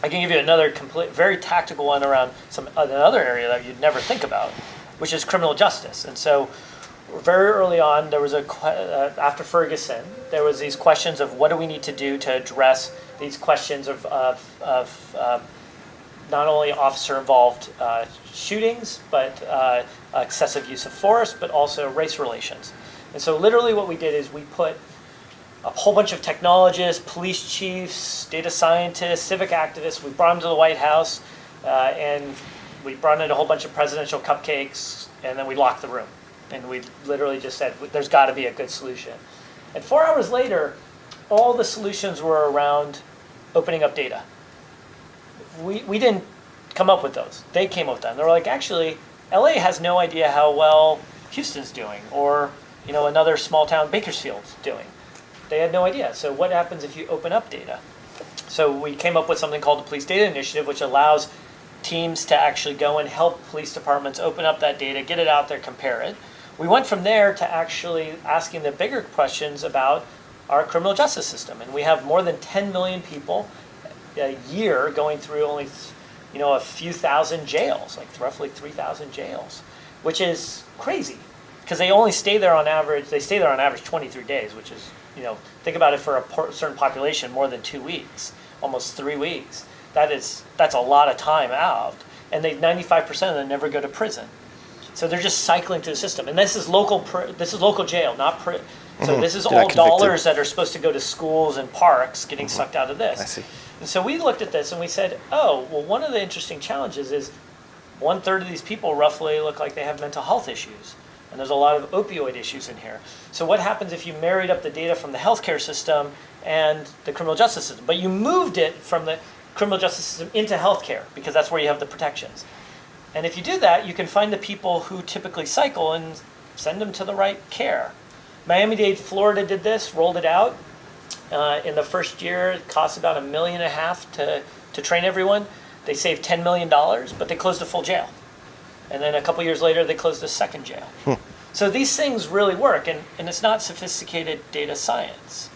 I can give you another very tactical one around another area that you'd never think about, which is criminal justice. And so very early on, there was after Ferguson, there was these questions of what do we need to do to address these questions of not only officer-involved shootings, but excessive use of force, but also race relations. And so literally what we did is we put a whole bunch of technologists, police chiefs, data scientists, civic activists. We brought them to the White House, and we brought in a whole bunch of presidential cupcakes, and then we locked the room. And we literally just said, there's got to be a good solution. And 4 hours later, all the solutions were around opening up data. We didn't come up with those. They came up with them. They were like, actually, LA has no idea how well Houston's doing, or another small town, Bakersfield's doing. They had no idea. So what happens if you open up data? So we came up with something called the Police Data Initiative, which allows teams to actually go and help police departments open up that data, get it out there, compare it. We went from there to actually asking the bigger questions about our criminal justice system. And we have more than 10 million people a year going through only a few thousand jails, like roughly 3,000 jails, which is crazy because they only stay there on average. They stay there on average 23 days, which is, think about it, for a certain population, more than 2 weeks, almost 3 weeks. That's a lot of time out, and 95% of them never go to prison. So they're just cycling through the system, and this is local jail, not so this is all dollars that are supposed to go to schools and parks getting sucked out of this. I see. And so we looked at this and we said, oh, well, one of the interesting challenges is 1/3 of these people roughly look like they have mental health issues. And there's a lot of opioid issues in here. So what happens if you married up the data from the healthcare system and the criminal justice system, but you moved it from the criminal justice system into healthcare, because that's where you have the protections. And if you do that, you can find the people who typically cycle and send them to the right care. Miami-Dade, Florida did this, rolled it out. In the first year, it cost about $1.5 million to train everyone. They saved $10 million, but they closed a full jail. And then a couple years later, they closed a second jail. So these things really work, and it's not sophisticated data science.